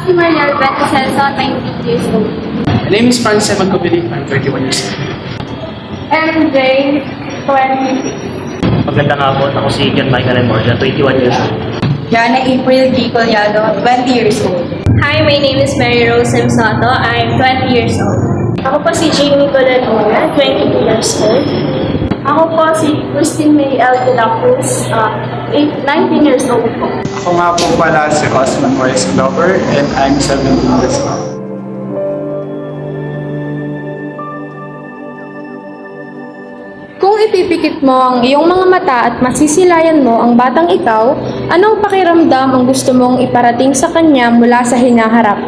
si Mariel Beticelso, 19 years old. My name is Francis Magkabili. I'm 31 years old. MJ, 26. Magandang hapon, ako si John Michael Emorja, 21 years old. Yana April G. Collado, 20 years old. Hi, my name is Mary Rose Simsato. I'm 20 years old. Ako po si Jamie Colaluna, 22 years old. Ako po si Christine May L. De La Cruz, 19 years old po. Ako nga po pala si Osman Morris Glover and I'm 17 years old. Kung ipipikit mo ang iyong mga mata at masisilayan mo ang batang ikaw, anong pakiramdam ang gusto mong iparating sa kanya mula sa hinaharap?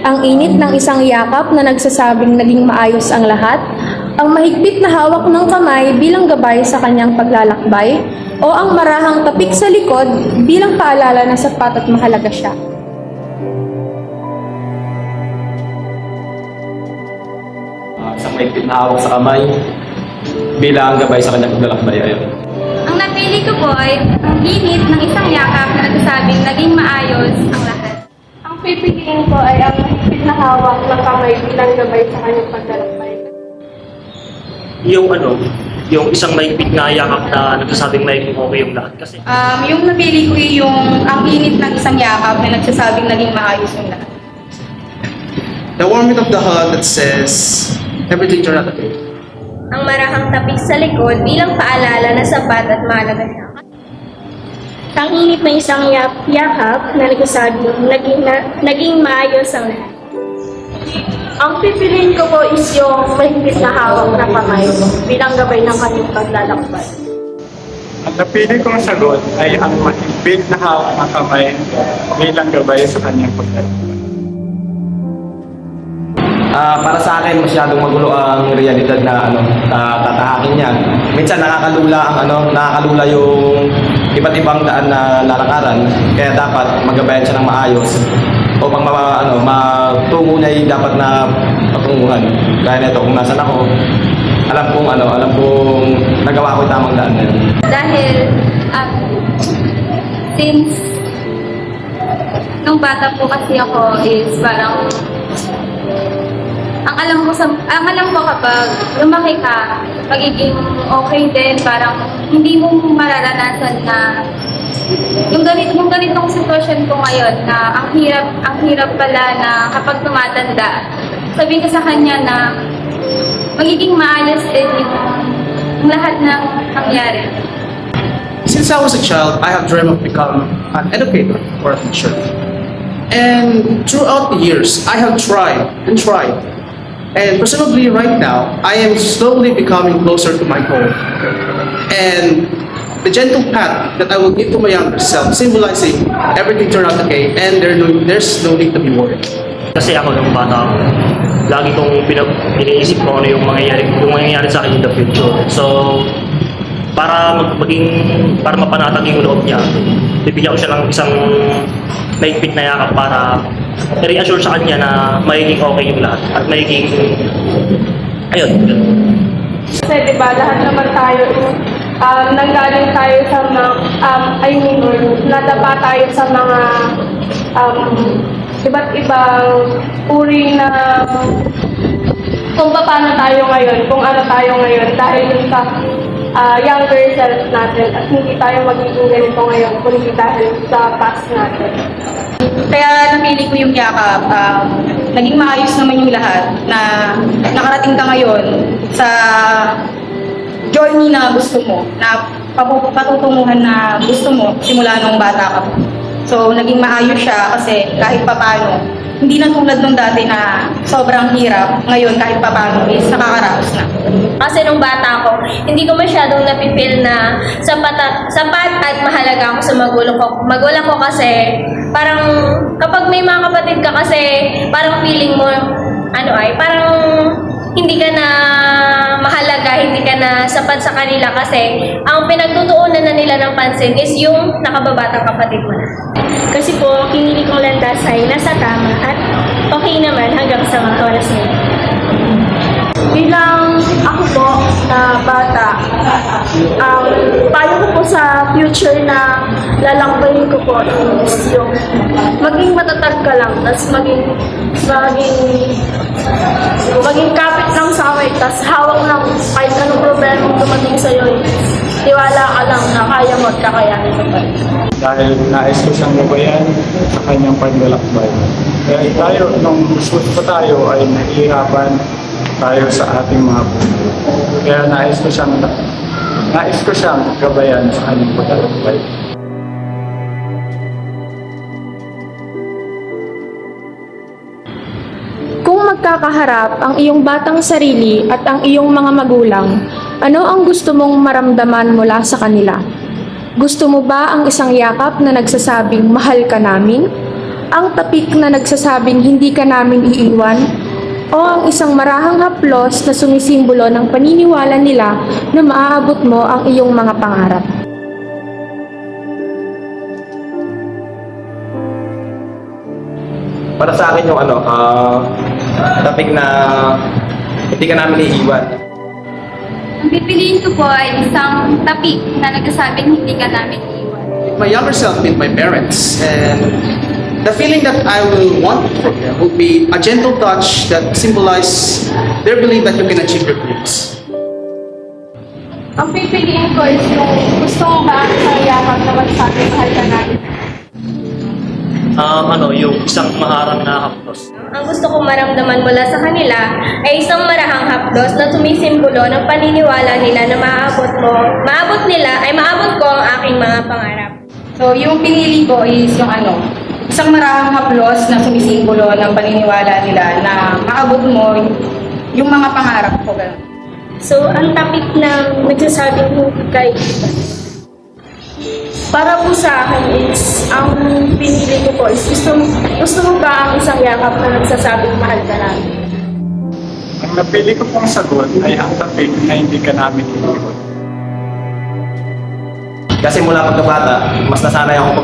Ang init ng isang yakap na nagsasabing naging maayos ang lahat? Ang mahigpit na hawak ng kamay bilang gabay sa kanyang paglalakbay? O ang marahang tapik sa likod bilang paalala na sapat at mahalaga siya? Isang maigpit na hawak sa kamay bilang gabay sa kanyang paglalakbay. Ayun. Ang napili ko po ay ang init ng isang yakap na nagsasabing naging maayos ang lahat. Ang pipiliin ko ay ang mahigpit na hawak ng kamay bilang gabay sa kanyang paglalakbay. Yung isang maigpit na yakap na nagsasabing may okay yung lahat. Kasi Yung napili ko yung ang init ng isang yakap na nagsasabing naging maayos yung lahat. The warmth of the heart that says, everything turned out okay. Ang marahang tapik sa likod bilang paalala na sapat at mahalaga siya. Ang init ng isang yakap na nagsasabing naging maayos ang lahat. Ang pipiliin ko po is yung mahigpit na hawak na kamay bilang gabay ng kanyang paglalakbay. Ang napili kong sagot ay ang mahigpit na hawak ng kamay bilang gabay sa kanyang paglalakbay. para sa akin masyadong magulo ang realidad na tatahakin niya. Minsan nakakalula yung iba't ibang daan na lalakaran. Kaya dapat magabayan siya ng maayos upang matungo niya yung dapat na patunguhan. Gaya nito, kung nasan ako, alam kong nagawa ko yung tamang daan na yun. Dahil since nung bata po kasi ako is parang ang alam ko kapag lumaki ka, magiging okay din, parang hindi mo mararanasan na yung ganitong sitwasyon ko ngayon na ang hirap pala na kapag tumatanda, sabihin ko sa kanya na magiging maayos din yung lahat ng nangyari. Since I was a child, I have dreamt of becoming an educator or a teacher. And throughout the years, I have tried and tried. And presumably right now, I am slowly becoming closer to my goal. And the gentle pat that I will give to my younger self, symbolizing everything turned out okay and there's no need to be worried. Kasi ako nung bata ako, lagi kong iniisip ko ano yung mangyayari sa akin in the future. So, para mapanatag yung loob niya, bibigyan ko siya ng isang mahigpit na yakap para i-reassure sa kanya na magiging okay yung lahat at magiging ayun. Kasi diba, lahat naman tayo nanggaling tayo sa mga nadapa tayo sa mga iba't ibang uri na kung paano tayo ngayon, kung ano tayo ngayon dahil dun sa younger self natin at hindi tayo magiging ganito ngayon kung hindi dahil sa past natin. Kaya napili ko yung yakap. Naging maayos naman yung lahat na nakarating ka ngayon sa journey na gusto mo, na patutunguhan na gusto mo simula nung bata ka. So, naging maayos siya kasi kahit papano, hindi na tulad nung dati na sobrang hirap. Ngayon, kahit papano is nakakaraos na. Kasi nung bata ako, hindi ko masyadong napipil na sapat at mahalaga ako sa magulang ko kasi parang kapag may mga kapatid ka kasi parang feeling mo parang hindi ka na mahalaga, hindi ka na sapat sa kanila kasi ang pinagtutuunan na nila ng pansin is yung nakababatang kapatid mo na. Kasi po, pinili kong landas ay nasa tama at okay naman hanggang sa mga oras na yun. Bilang ako po na bata, ang payo ko po sa future na lalakbayin ko po is yung maging matatag ka lang, tapos maging kapit lang sa kamay, tapos hawak lang kahit anong problema dumating sa'yo. Tiwala ka lang na kaya mo at kakayanin mo pa rin. Dahil nais ko siyang gabayan sa kanyang paglalakbay. Kaya tayo, nung gusto pa tayo ay nahihirapan tayo sa ating mga buhay. Kaya nais ko siyang gabayan sa kanyang paglalakbay. Kung magkakaharap ang iyong batang sarili at ang iyong mga magulang, ano ang gusto mong maramdaman mula sa kanila? Gusto mo ba ang isang yakap na nagsasabing mahal ka namin? Ang tapik na nagsasabing hindi ka namin iiwan? O ang isang marahang haplos na sumisimbolo ng paniniwala nila na maaabot mo ang iyong mga pangarap? Para sa akin yung topic na hindi ka namin iiwan. Ang pipiliin ko po ay isang tapik na nagsasabing hindi ka namin iiwan. My younger self meet my parents, and the feeling that I will want from them would be a gentle touch that symbolize their belief that you can achieve your dreams. Ang pipiliin ko is yung gusto mo ba sa yakap na magsabi mahal ka namin. Yung isang maharang na haplos. Ang gusto kong maramdaman mula sa kanila ay isang marahang haplos na sumisimbolo ng paniniwala nila na maabot ko ang aking mga pangarap. So, yung pinili ko is yung isang marahang haplos na sumisimbolo ng paniniwala nila na maabot mo yung mga pangarap ko. Ganun. So, ang topic ng nagsasabing hindi kayo. Para po sa akin is, ang pinili ko po is, gusto mo ba ang isang yakap na nagsasabing mahal ka namin? Ang napili ko pong sagot ay ang tapik na hindi ka namin iiwan. Kasi mula pagkabata, mas nasanay akong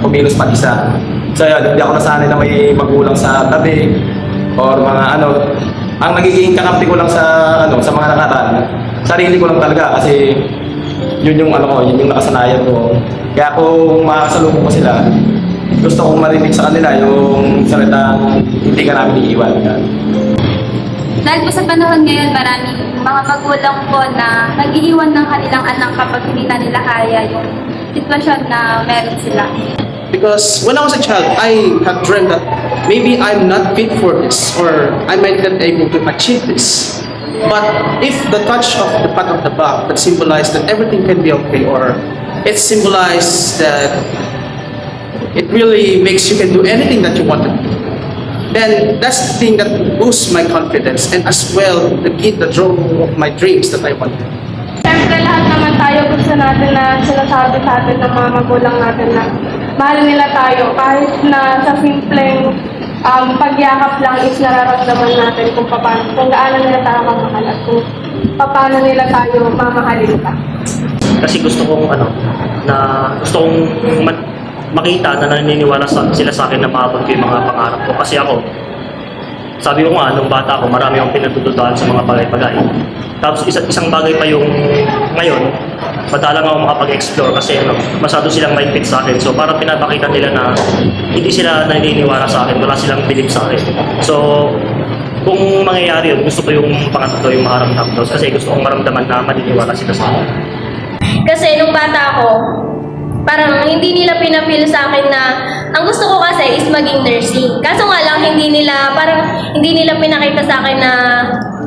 kumilos mag-isa. So yun, hindi ako nasanay na may magulang sa tabi or mga ang nagiging kakampi ko lang sa mga nakaraan. Sarili ko lang talaga kasi yun yung yun yung nakasanayan ko. Kaya kung makakasalubong ko sila, gusto kong marinig sa kanila yung salitang hindi ka namin iiwan. Dahil po sa panahon ngayon, maraming mga magulang po na nag-iiwan ng kanilang anak kapag hindi na nila kaya yung sitwasyon na meron sila. Because when I was a child, I had dreamed that maybe I'm not fit for this, or I might not able to achieve this. But if the touch of the pat of the back that symbolized that everything can be okay, or it symbolized that it really makes you can do anything that you want to do, then that's the thing that boosts my confidence and as well the draw of my dreams that I want. Siyempre lahat naman tayo gusto natin na sinasabi sa atin ng mga magulang natin na mahal nila tayo kahit na sa simpleng pagyakap lang is nararamdaman natin kung gaano nila tayo mamahal at kung paano nila tayo mamahalin pa. Kasi gusto kong makita na naniniwala sila sa akin na maabot ko yung mga pangarap ko. Kasi ako, sabi ko nga, nung bata ako, marami akong pinatututaan sa mga bagay-bagay. Tapos isang bagay pa yung ngayon, madalang ako makapag-explore kasi masyado silang mahigpit sa akin. So parang pinapakita nila na hindi sila naniniwala sa akin, wala silang believe sa akin. So kung mangyayari yun, gusto ko yung pangatlo, yung maharang haplos kasi gusto kong maramdaman na maniniwala sila sa akin. Kasi nung bata ako, parang hindi nila pinapil sa akin na ang gusto ko kasi is maging nursing. Kaso nga lang hindi nila pinakita sa akin na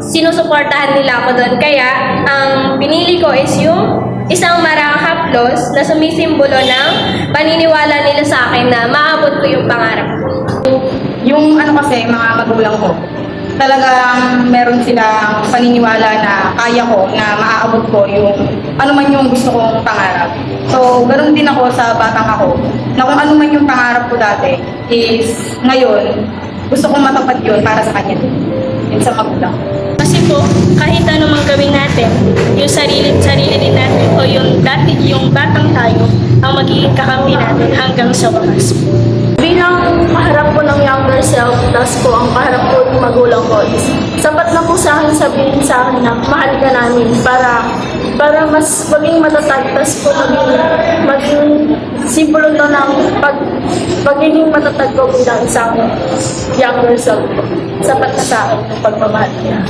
sinusuportahan nila ako doon. Kaya ang pinili ko is yung isang marahang haplos na sumisimbolo ng paniniwala nila sa akin na maabot ko yung pangarap ko. Yung kasi, mga magulang ko, talagang meron silang paniniwala na kaya ko, na maaabot ko yung ano man yung gusto kong pangarap. So, ganoon din ako sa batang ako, na kung ano man yung pangarap ko dati, is ngayon, gusto kong matupad yun para sa kanya din. Yun sa magulang. Kasi po, kahit ano mang gawin natin, yung sarili din natin o yung batang tayo ang magiging kakampi natin hanggang sa wakas. Bilang kaharap ko ng younger self, tas po ang kaharap po ng magulang ko is sapat na po sa akin sabihin sa akin na mahal ka namin para mas maging matatag, tas po maging simbolo na ng pagiging matatag ko bilang isang younger self ko. Sapat na sa akin yung pagmamahal niya.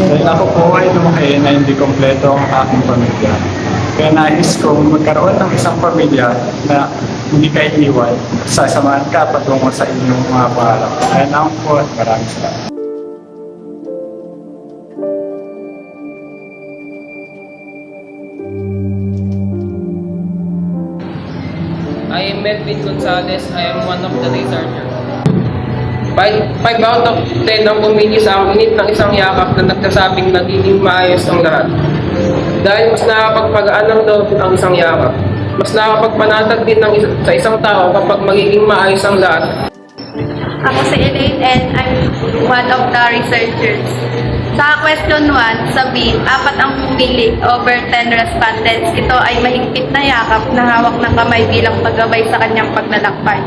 Dahil ako po ay lumaki na hindi kompleto ang aking pamilya. Kaya nais kong magkaroon ng isang pamilya na hindi ka iiwan, sasamahan ka patungo sa inyong mga pangarap. Kaya lang po at maraming salamat. I am Melvin Gonzalez. I am one of the researchers. 5 out of 10 ang pumili sa ang init ng isang yakap na nagsasabing nagiging maayos ang lahat. Dahil mas nakapagpagaan ng loob ang isang yakap. Mas nakapagpanatag din sa isang tao kapag magiging maayos ang lahat. Ako si Elaine and I'm one of the researchers. Sa question 1, sa B, 4 ang pumili over 10 respondents. Ito ay mahigpit na yakap na hawak ng kamay bilang paggabay sa kanyang paglalakbay.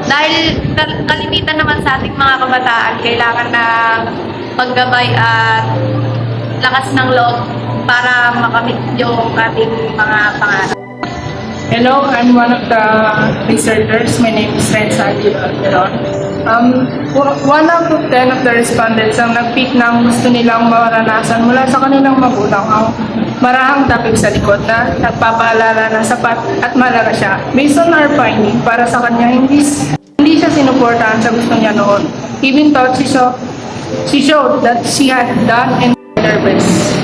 Dahil kalimitan naman sa ating mga kabataan, kailangan ng paggabay at lakas ng loob para makamit yung ating mga pangarap. Hello, I'm one of the researchers. My name is Renza Aguilar. 1 out of 10 of the respondents ang nag-pick ng gusto nilang maranasan mula sa kanilang magulang ang marahang topic sa likod na nagpapaalala na sapat at malala siya. Based on our finding, para sa kanya hindi siya sinuportahan sa gusto niya noon. Even though she showed that she had done and her best.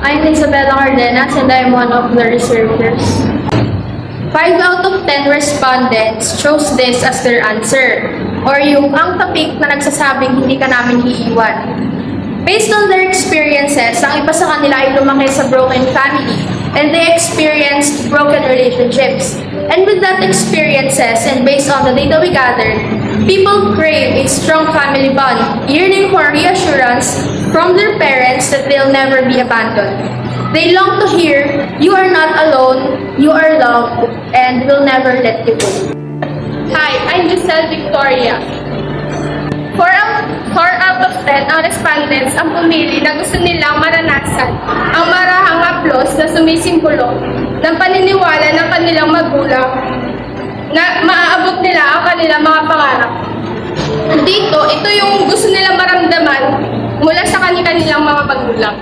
I'm Isabella Cardenas and I'm one of the researchers. 5 out of 10 respondents chose this as their answer, or yung ang topic na nagsasabing hindi ka namin iiwan. Based on their experiences, ang iba sa kanila ay lumaki sa broken family and they experienced broken relationships. And with that experiences and based on the data we gathered, people crave a strong family bond, yearning for reassurance from their parents that they'll never be abandoned. They long to hear, "You are not alone, you are loved, and we'll never let you go." Hi, I'm Giselle Victoria. 4 out of 10 ang respondents ang pumili na gusto nilang maranasan ang marahang haplos na sumisimbolo ng paniniwala ng kanilang magulang na maaabot nila ang kanilang mga pangarap. Dito, ito yung gusto nilang maramdaman mula sa kanilang mga magulang.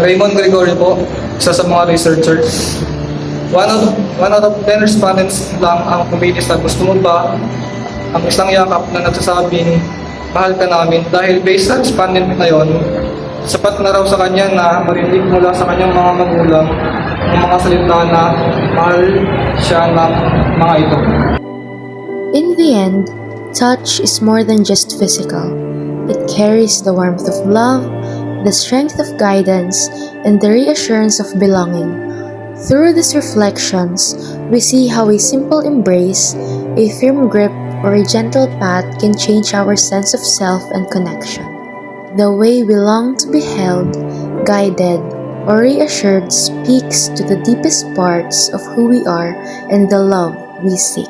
Raymond Gregorio po, isa sa mga researchers. 1 out of 10 respondents lang ang pumili sa gusto mo ba ang isang yakap na nagsasabing mahal ka namin dahil based sa respondent na yon, sapat na raw sa kanya na marinig mula sa kanyang mga magulang ang mga salita na mahal siya ng mga ito. In the end, touch is more than just physical. It carries the warmth of love, the strength of guidance, and the reassurance of belonging. Through these reflections, we see how a simple embrace, a firm grip, or a gentle pat can change our sense of self and connection. The way we long to be held, guided, or reassured speaks to the deepest parts of who we are and the love we seek.